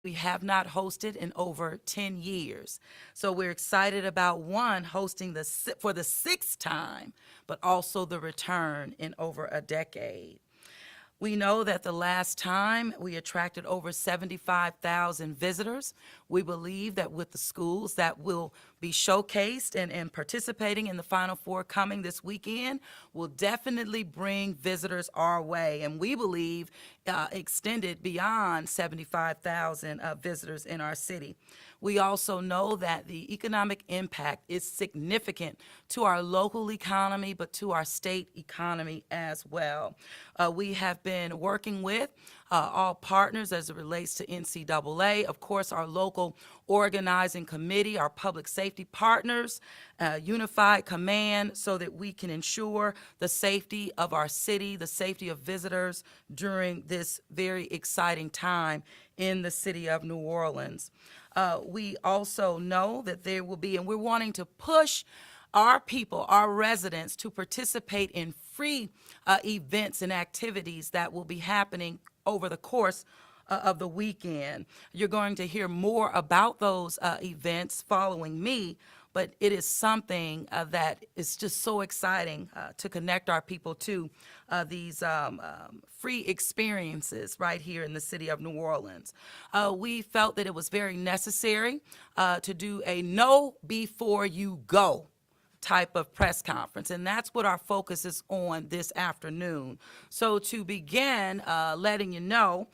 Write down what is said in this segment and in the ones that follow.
we have not hosted in over 10 years. So we're excited about one, hosting for the sixth time, but also the return in over a decade. We know that the last time we attracted over 75,000 visitors. We believe that with the schools that will be showcased and participating in the Final Four coming this weekend will definitely bring visitors our way. And we believe extended beyond 75,000 visitors in our city. We also know that the economic impact is significant to our local economy, but to our state economy as well. We have been working with all partners as it relates to NCAA, of course, our local organizing committee, our public safety partners, unified command, so that we can ensure the safety of our city, the safety of visitors during this very exciting time in the city of New Orleans. We also know that there will be, and we're wanting to push our people, our residents, to participate in free events and activities that will be happening over the course of the weekend. You're going to hear more about those events following me, but it is something that is just so exciting to connect our people to these free experiences right here in the city of New Orleans. We felt that it was very necessary to do a know before you go type of press conference, and that's what our focus is on this afternoon. So to begin letting you know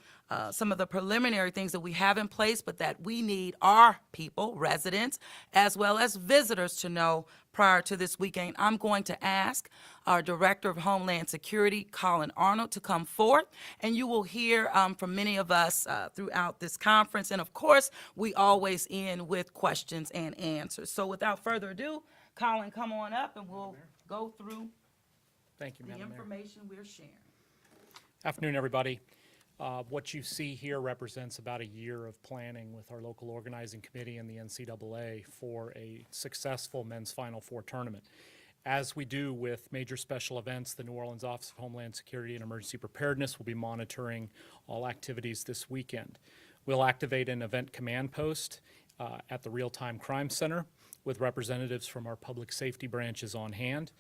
some of the preliminary things that we have in place, but that we need our people, residents, as well as visitors to know prior to this weekend, I'm going to ask our Director of Homeland Security, Colin Arnold, to come forth, and you will hear from many of us throughout this conference. And of course, we always end with questions and answers. So without further ado, Colin, come on up and we'll go through Thank you, the Madam Mayor. information we're sharing. Afternoon, everybody. What you see here represents about a year of planning with our local organizing committee and the NCAA for a successful men's Final Four tournament. As we do with major special events, the New Orleans Office of Homeland Security and Emergency Preparedness will be monitoring all activities this weekend. We'll activate an event command post at the Real-Time Crime Center with representatives from our public safety branches on hand.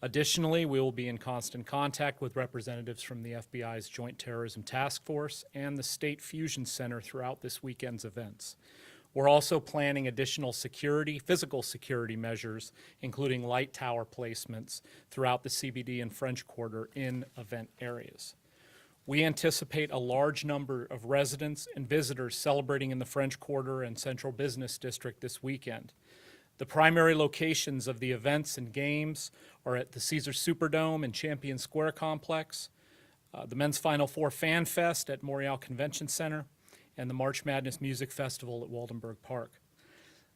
Additionally, we will be in constant contact with representatives from the FBI's Joint Terrorism Task Force and the State Fusion Center throughout this weekend's events. We're also planning additional physical security measures, including light tower placements throughout the CBD and French Quarter in event areas. We anticipate a large number of residents and visitors celebrating in the French Quarter and Central Business District this weekend. The primary locations of the events and games are at the Caesars Superdome and Champion Square Complex, the Men's Final Four Fan Fest at Montreal Convention Center, and the March Madness Music Festival at Waldenberg Park.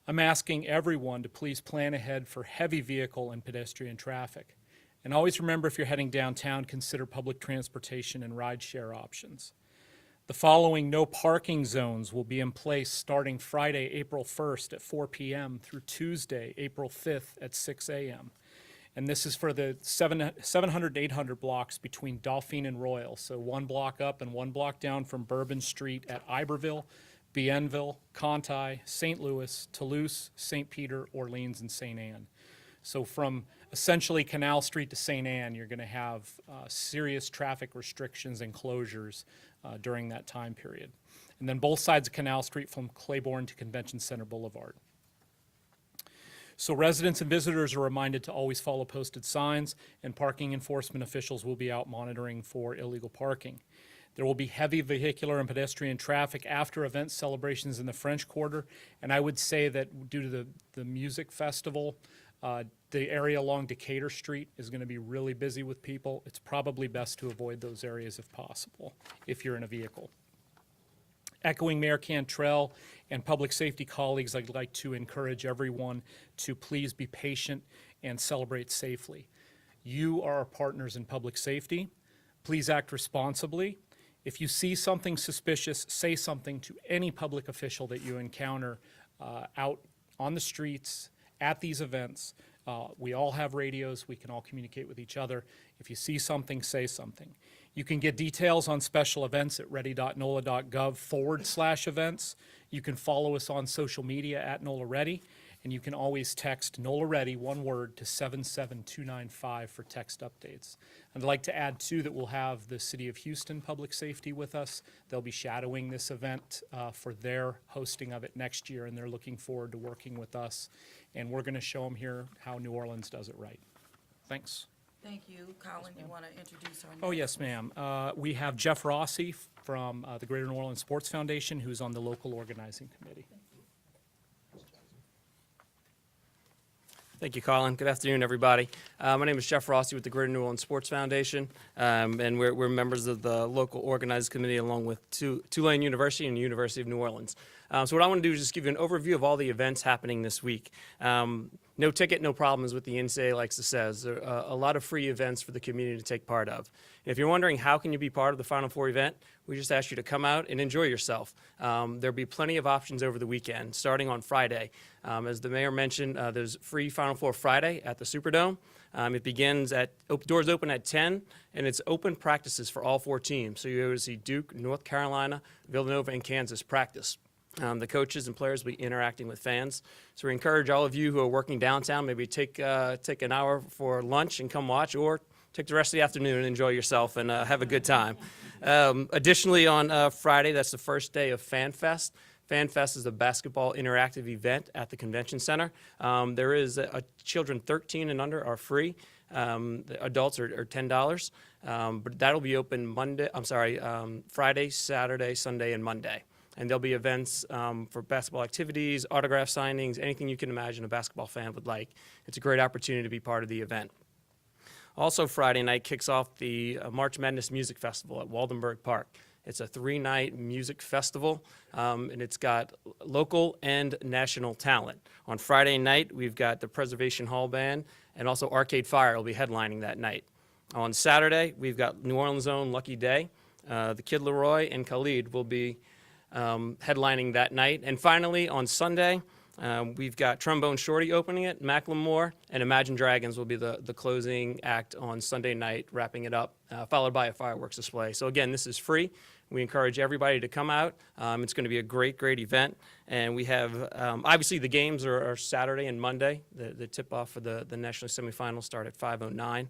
I'm asking everyone to please plan ahead for heavy vehicle and pedestrian traffic. And always remember, if you're heading downtown, consider public transportation and rideshare options. The following no parking zones will be in place starting Friday, April 1st at 4 p.m. through Tuesday, April 5th at 6 a.m. And this is for the 700 to 800 blocks between Dauphine and Royal. So one block up and one block down from Bourbon Street at Iberville, Bienville, Conti, St. Louis, Toulouse, St. Peter, Orleans, and St. Anne. So from essentially Canal Street to St. Anne, you're going to have serious traffic restrictions and closures during that time period. And then both sides of Canal Street from Claiborne to Convention Center Boulevard. So residents and visitors are reminded to always follow posted signs, and parking enforcement officials will be out monitoring for illegal parking. There will be heavy vehicular and pedestrian traffic after event celebrations in the French Quarter, and I would say that due to the music festival, the area along Decatur Street is going to be really busy with people. It's probably best to avoid those areas if possible, if you're in a vehicle. Echoing Mayor Cantrell and public safety colleagues, I'd like to encourage everyone to please be patient and celebrate safely. You are our partners in public safety. Please act responsibly. If you see something suspicious, say something to any public official that you encounter out on the streets, at these events. We all have radios. We can all communicate with each other. If you see something, say something. You can get details on special events at ready.nola.gov/events. You can follow us on social media at NOLA Ready, and you can always text NOLA Ready, one word, to 77295 for text updates. I'd like to add, too, that we'll have the City of Houston Public Safety with us. They'll be shadowing this event for their hosting of it next year, and they're looking forward to working with us. And we're going to show them here how New Orleans does it right. Thanks. Thank you. Colin, you want to introduce our next? Oh, yes, ma'am. We have Jeff Rossi from the Greater New Orleans Sports Foundation, who's on the local organizing committee. Thank you, Colin. Good afternoon, everybody. My name is Jeff Rossi with the Greater New Orleans Sports Foundation, and we're members of the local organizing committee along with Tulane University and the University of New Orleans. So what I want to do is just give you an overview of all the events happening this week. No ticket, no problems with the NCAA likes to says. There are a lot of free events for the community to take part of. If you're wondering how can you be part of the Final Four event, we just ask you to come out and enjoy yourself. There'll be plenty of options over the weekend, starting on Friday. As the mayor mentioned, there's free Final Four Friday at the Superdome. It begins doors open at 10, and it's open practices for all 4 teams. So you're able to see Duke, North Carolina, Villanova, and Kansas practice. The coaches and players will be interacting with fans. So we encourage all of you who are working downtown, maybe take an hour for lunch and come watch, or take the rest of the afternoon and enjoy yourself and have a good time. Additionally, on Friday, that's the first day of Fan Fest. Fan Fest is a basketball interactive event at the convention center. There is children 13 and under are free. The adults are $10, but that'll be open Friday, Saturday, Sunday, and Monday. And there'll be events for basketball activities, autograph signings, anything you can imagine a basketball fan would like. It's a great opportunity to be part of the event. Also, Friday night kicks off the March Madness Music Festival at Waldenberg Park. It's a 3-night music festival, and it's got local and national talent. On Friday night, we've got the Preservation Hall Band, and also Arcade Fire will be headlining that night. On Saturday, we've got New Orleans' own Lucky Day. The Kid Leroy and Khalid will be headlining that night. And finally, on Sunday, we've got Trombone Shorty opening it, Macklemore, and Imagine Dragons will be the closing act on Sunday night, wrapping it up, followed by a fireworks display. So again, this is free. We encourage everybody to come out. It's going to be a great, great event. And we have, obviously, the games are Saturday and Monday. The tip-off for the national semifinals start at 5:09.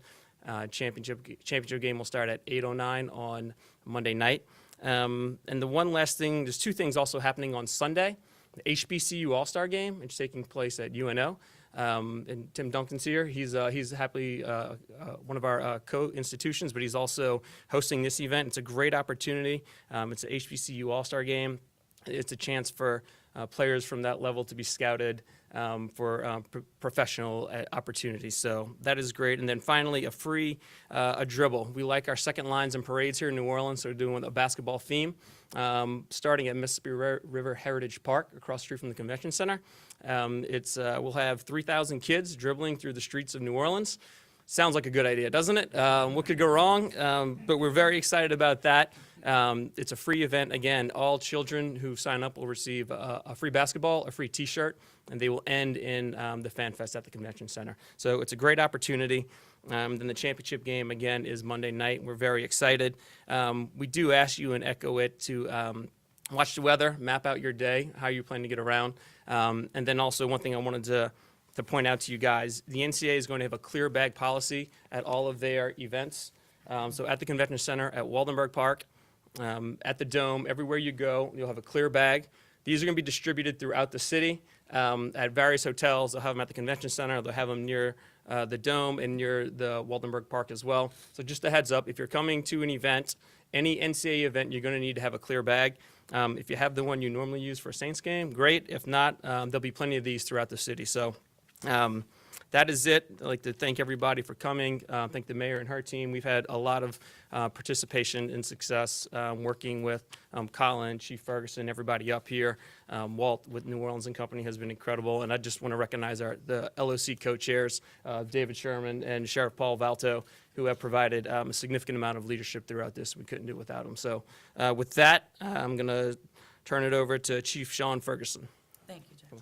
Championship game will start at 8:09 on Monday night. And the one last thing, there's 2 things also happening on Sunday. The HBCU All-Star Game, it's taking place at UNO. And Tim Duncan's here. He's happily one of our co-institutions, but he's also hosting this event. It's a great opportunity. It's an HBCU All-Star Game. It's a chance for players from that level to be scouted for professional opportunities. So that is great. And then finally, a free dribble. We like our second lines and parades here in New Orleans, so we're doing a basketball theme. Starting at Mississippi River Heritage Park across the street from the convention center. We'll have 3,000 kids dribbling through the streets of New Orleans. Sounds like a good idea, doesn't it? What could go wrong? But we're very excited about that. It's a free event. Again, all children who sign up will receive a free basketball, a free T-shirt, and they will end in the Fan Fest at the convention center. So it's a great opportunity. Then the championship game, again, is Monday night. We're very excited. We do ask you and echo it to watch the weather, map out your day, how you plan to get around. And then also one thing I wanted to point out to you guys, the NCAA is going to have a clear bag policy at all of their events. So at the convention center, at Waldenberg Park, at the Dome, everywhere you go, you'll have a clear bag. These are going to be distributed throughout the city at various hotels. They'll have them at the convention center. They'll have them near the Dome and near the Waldenberg Park as well. So just a heads up, if you're coming to an event, any NCAA event, you're going to need to have a clear bag. If you have the one you normally use for a Saints game, great. If not, there'll be plenty of these throughout the city. So that is it. I'd like to thank everybody for coming. Thank the mayor and her team. We've had a lot of participation and success working with Colin, Chief Ferguson, everybody up here. Walt with New Orleans and Company has been incredible. And I just want to recognize the LOC co-chairs, David Sherman and Sheriff Paul Valto, who have provided a significant amount of leadership throughout this. We couldn't do it without them. So with that, I'm going to turn it over to Chief Sean Ferguson. Thank you, Jeff.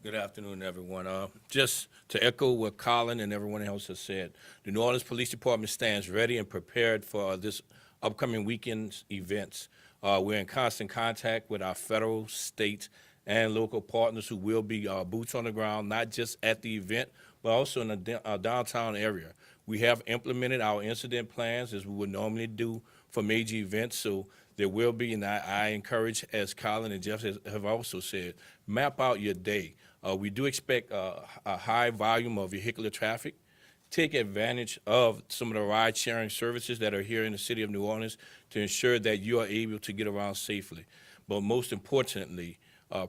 Good afternoon, everyone. Just to echo what Colin and everyone else has said, the New Orleans Police Department stands ready and prepared for this upcoming weekend's events. We're in constant contact with our federal, state, and local partners who will be boots on the ground, not just at the event, but also in the downtown area. We have implemented our incident plans as we would normally do for major events, so there will be, and I encourage, as Colin and Jeff have also said, map out your day. We do expect a high volume of vehicular traffic. Take advantage of some of the ride-sharing services that are here in the city of New Orleans to ensure that you are able to get around safely. But most importantly,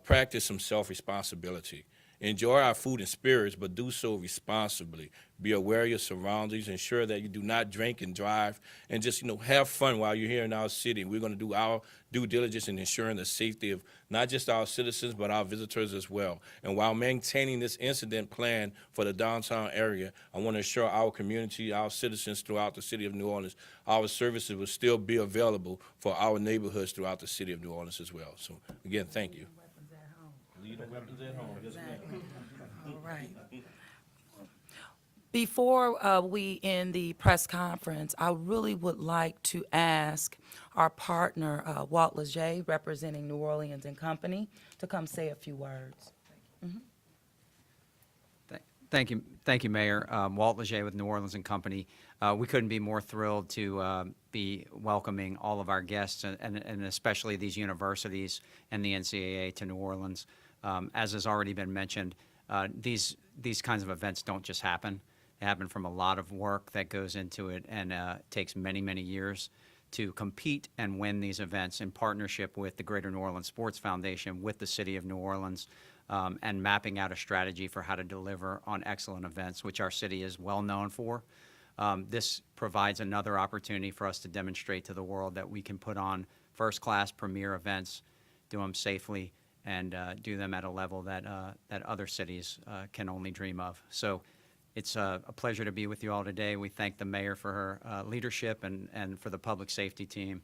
practice some self-responsibility. Enjoy our food and spirits, but do so responsibly. Be aware of your surroundings. Ensure that you do not drink and drive, and just have fun while you're here in our city. We're going to do our due diligence in ensuring the safety of not just our citizens, but our visitors as well. And while maintaining this incident plan for the downtown area, I want to assure our community, our citizens throughout the city of New Orleans, our services will still be available for our neighborhoods throughout the city of New Orleans as well. So again, thank you. Leave the weapons at home. Yes, ma'am. All right. Before we end the press conference, I really would like to ask our partner, Walt Leger, representing New Orleans and Company, to come say a few words. Thank you, Mayor. Walt Leger with New Orleans and Company. We couldn't be more thrilled to be welcoming all of our guests and especially these universities and the NCAA to New Orleans. As has already been mentioned, these kinds of events don't just happen. They happen from a lot of work that goes into it, and it takes many, many years to compete and win these events in partnership with the Greater New Orleans Sports Foundation, with the City of New Orleans, and mapping out a strategy for how to deliver on excellent events, which our city is well known for. This provides another opportunity for us to demonstrate to the world that we can put on first-class premier events, do them safely, and do them at a level that other cities can only dream of. So it's a pleasure to be with you all today. We thank the mayor for her leadership and for the public safety team.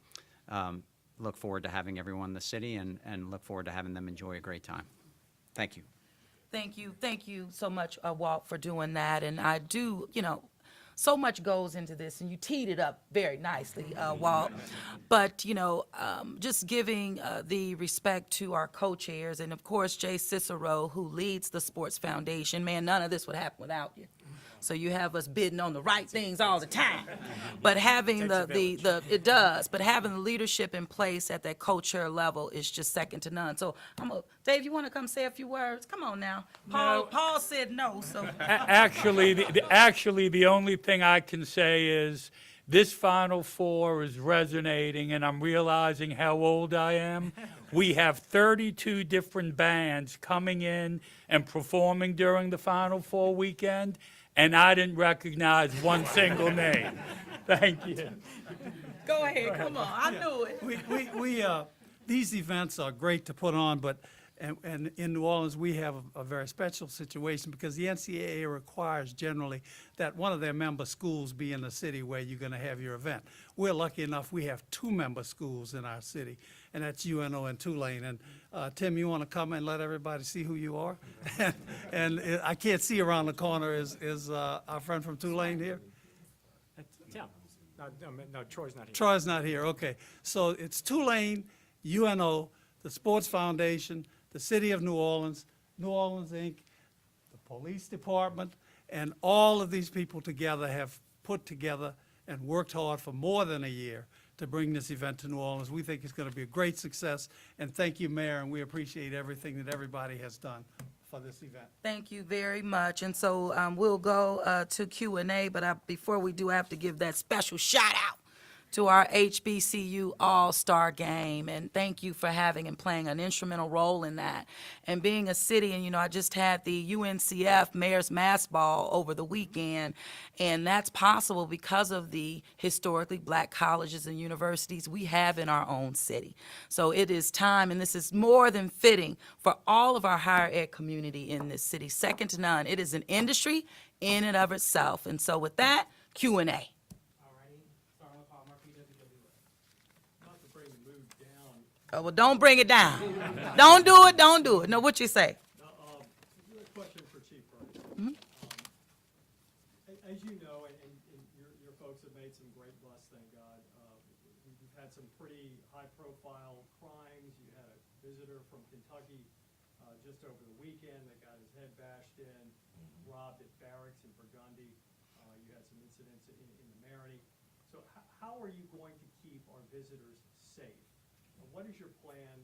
Look forward to having everyone in the city and look forward to having them enjoy a great time. Thank you. Thank you so much, Walt, for doing that. And I do, so much goes into this, and you teed it up very nicely, Walt. But, just giving the respect to our co-chairs, and of course, Jay Cicero, who leads the Sports Foundation. Man, none of this would happen without you. So you have us bidding on the right things all the time. But having it does, but having the leadership in place at that co-chair level is just second to none. So Dave, you want to come say a few words? Come on now. Paul said no, so. Actually, the only thing I can say is this Final Four is resonating, and I'm realizing how old I am. We have 32 different bands coming in and performing during the Final Four weekend, and I didn't recognize one single name. Thank you. Go ahead, come on, I knew it. These events are great to put on, but and in New Orleans, we have a very special situation because the NCAA requires generally that one of their member schools be in the city where you're going to have your event. We're lucky enough we have 2 member schools in our city, and that's UNO and Tulane. And Tim, you want to come and let everybody see who you are? And I can't see around the corner. Is our friend from Tulane here? Yeah. No, Troy's not here. Troy's not here, okay. So it's Tulane, UNO, the Sports Foundation, the City of New Orleans, New Orleans, Inc., the Police Department, and all of these people together have put together and worked hard for more than a year to bring this event to New Orleans. We think it's going to be a great success, and thank you, Mayor, and we appreciate everything that everybody has done for this event. Thank you very much. And so we'll go to Q&A, but before we do, I have to give that special shout out to our HBCU All-Star Game, and thank you for having and playing an instrumental role in that. And being a city, and I just had the UNCF Mayor's Mass Ball over the weekend, and that's possible because of the historically black colleges and universities we have in our own city. So it is time, and this is more than fitting for all of our higher ed community in this city, second to none. It is an industry in and of itself. And so with that, Q&A. Oh, well, don't bring it down. Don't do it. No, what you say? high-profile crimes. You had a visitor from Kentucky just over the weekend that got his head bashed in, robbed at barracks in Burgundy. You had some incidents in the Marigny. So how are you going to keep our visitors safe? And what is your plan?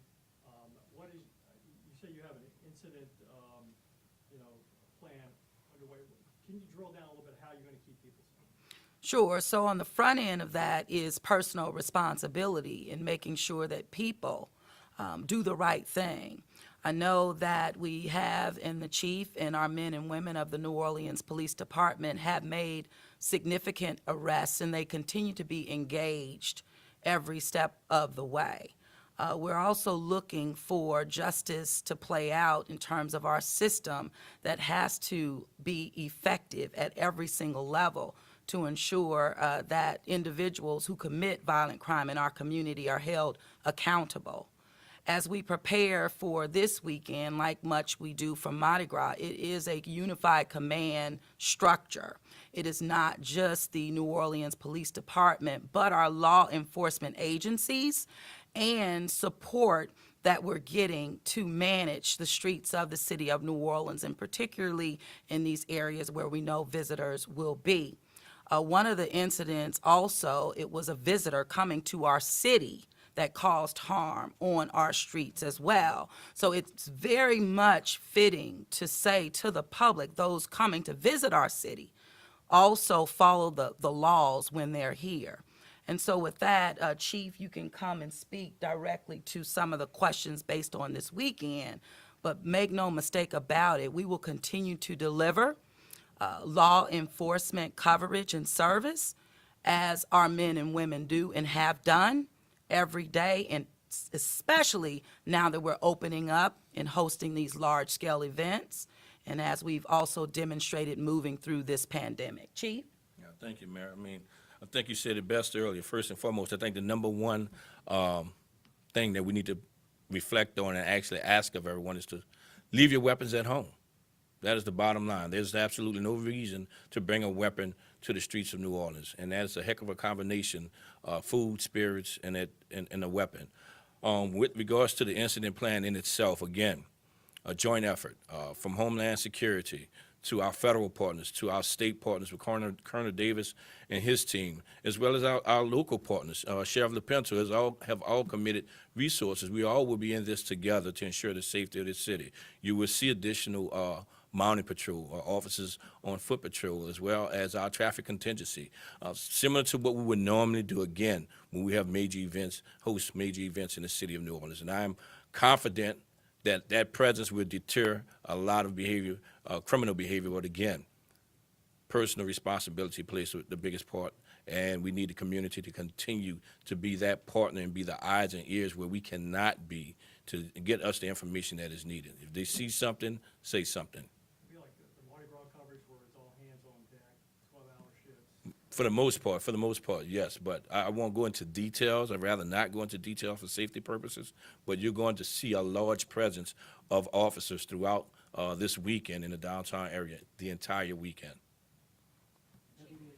You say you have an incident, plan underway. Can you drill down a little bit how you're going to keep people safe? Sure. So on the front end of that is personal responsibility in making sure that people do the right thing. I know that we have, and the chief and our men and women of the New Orleans Police Department have made significant arrests, and they continue to be engaged every step of the way. We're also looking for justice to play out in terms of our system that has to be effective at every single level to ensure that individuals who commit violent crime in our community are held accountable. As we prepare for this weekend, like much we do for Mardi Gras, it is a unified command structure. It is not just the New Orleans Police Department, but our law enforcement agencies and support that we're getting to manage the streets of the city of New Orleans, and particularly in these areas where we know visitors will be. One of the incidents also, it was a visitor coming to our city that caused harm on our streets as well. So it's very much fitting to say to the public, those coming to visit our city, also follow the laws when they're here. And so with that, Chief, you can come and speak directly to some of the questions based on this weekend, but make no mistake about it, we will continue to deliver law enforcement coverage and service as our men and women do and have done every day, and especially now that we're opening up and hosting these large-scale events, and as we've also demonstrated moving through this pandemic. Chief? Yeah, thank you, Mayor. I think you said it best earlier. First and foremost, I think the number one thing that we need to reflect on and actually ask of everyone is to leave your weapons at home. That is the bottom line. There's absolutely no reason to bring a weapon to the streets of New Orleans, and that is a heck of a combination, food, spirits, and a weapon. With regards to the incident plan in itself, again, a joint effort from Homeland Security to our federal partners, to our state partners with Colonel Davis and his team, as well as our local partners. Sheriff LaPinto have all committed resources. We all will be in this together to ensure the safety of the city. You will see additional mounted patrol, officers on foot patrol, as well as our traffic contingency, similar to what we would normally do, again, when we have major events, host major events in the city of New Orleans. And I'm confident that presence will deter a lot of behavior, criminal behavior, but again, personal responsibility plays the biggest part, and we need the community to continue to be that partner and be the eyes and ears where we cannot be to get us the information that is needed. If they see something, say something. It'd be like the Mardi Gras coverage where it's all hands on deck, 12-hour shifts. For the most part, yes, but I won't go into details. I'd rather not go into detail for safety purposes, but you're going to see a large presence of officers throughout this weekend in the downtown area, the entire weekend. Will you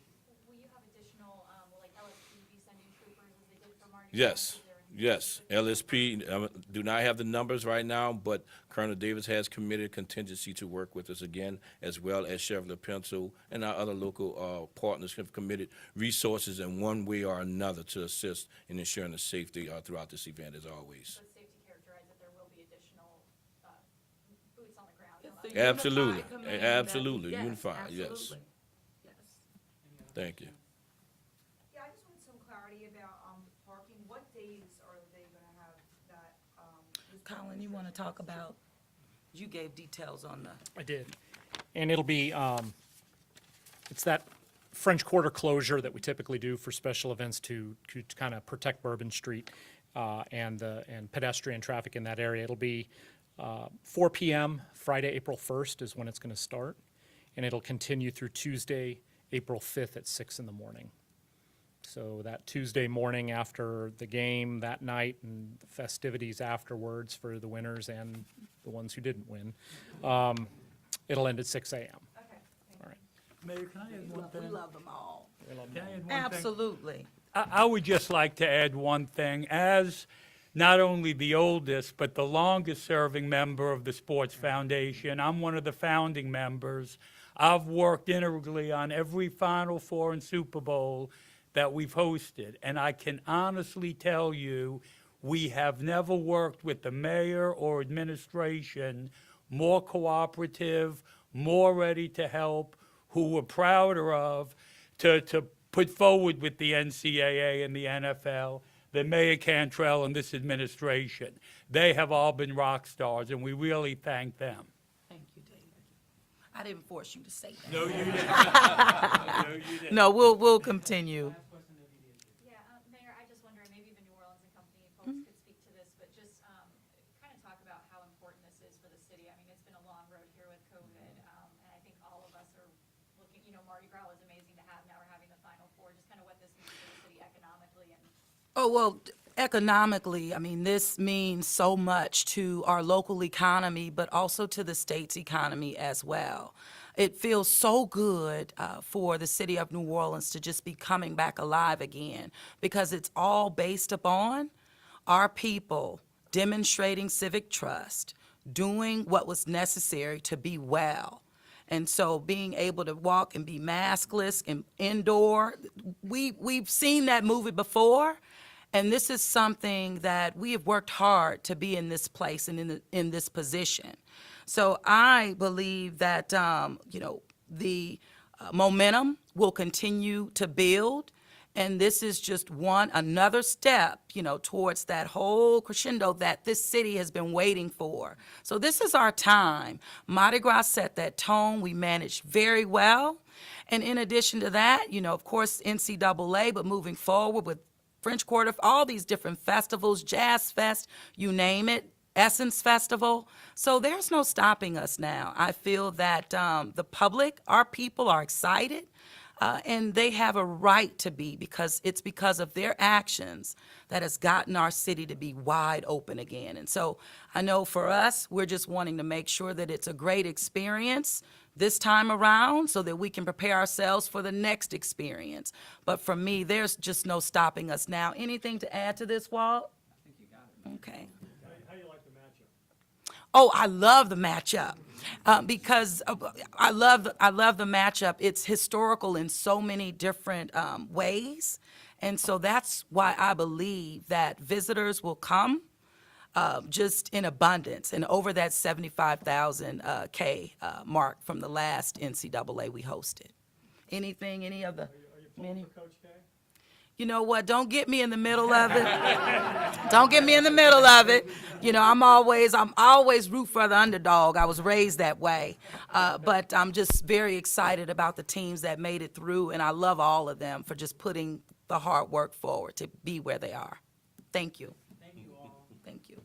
have additional, will like LSP be sending troopers as they did for Mardi Gras? Yes, yes. LSP do not have the numbers right now, but Colonel Davis has committed contingency to work with us again, as well as Sheriff LaPinto and our other local partners have committed resources in one way or another to assist in ensuring the safety throughout this event, as always. So safety characterized that there will be additional boots on the ground. It's a Absolutely, unified command absolutely, yes, unified, yes. absolutely. Yes. Thank you. Yeah, I just wanted some clarity about parking. What days are they gonna have that? Colin, you want to talk about, you gave details on the. I did. And it'll be, it's that French Quarter closure that we typically do for special events to kind of protect Bourbon Street and pedestrian traffic in that area. It'll be 4 p.m. Friday, April 1st is when it's going to start, and it'll continue through Tuesday, April 5th at 6 in the morning. So that Tuesday morning after the game that night and the festivities afterwards for the winners and the ones who didn't win, it'll end at 6 a.m. Okay. All right. Mayor, can I add one We thing? love them all. Can I add one thing? Absolutely. I would just like to add one thing. As not only the oldest, but the longest-serving member of the Sports Foundation. I'm one of the founding members. I've worked integrally on every Final Four and Super Bowl that we've hosted, and I can honestly tell you, we have never worked with the mayor or administration more cooperative, more ready to help, who we're prouder of to put forward with the NCAA and the NFL than Mayor Cantrell and this administration. They have all been rock stars, and we really thank them. Thank you, David. I didn't force you to say that. No, you didn't. No, you didn't. No, we'll continue. Yeah, Mayor, I just wonder, maybe even New Orleans and company folks could speak to this, but just kind of talk about how important this is for the city. I mean, it's been a long road here with COVID, and I think all of us are looking, Mardi Gras was amazing to have, now we're having the Final Four, just kind of what this means for the city economically and. Oh, well, economically, I mean, this means so much to our local economy, but also to the state's economy as well. It feels so good for the city of New Orleans to just be coming back alive again, because it's all based upon our people demonstrating civic trust, doing what was necessary to be well. And so being able to walk and be maskless and indoor, we've seen that movie before. And this is something that we have worked hard to be in this place and in this position. So I believe that, the momentum will continue to build. And this is just another step, towards that whole crescendo that this city has been waiting for. So this is our time. Mardi Gras set that tone. We managed very well. And in addition to that, of course, NCAA, but moving forward with French Quarter, all these different festivals, Jazz Fest, you name it, Essence Festival. So there's no stopping us now. I feel that the public, our people are excited, and they have a right to be, because it's because of their actions that has gotten our city to be wide open again. And so I know for us, we're just wanting to make sure that it's a great experience this time around so that we can prepare ourselves for the next experience. But for me, there's just no stopping us now. Anything to add to this, Walt? I think you got it. Okay. How do you like the matchup? Oh, I love the matchup because I love the matchup. It's historical in so many different ways. And so that's why I believe that visitors will come just in abundance and over that 75,000 K mark from the last NCAA we hosted. Anything, any of the Are you pulling for Coach K? You know what? Don't get me in the middle of it. Don't get me in the middle of it. I'm always root for the underdog. I was raised that way. But I'm just very excited about the teams that made it through, and I love all of them for just putting the hard work forward to be where they are. Thank you. Thank you all. Thank you.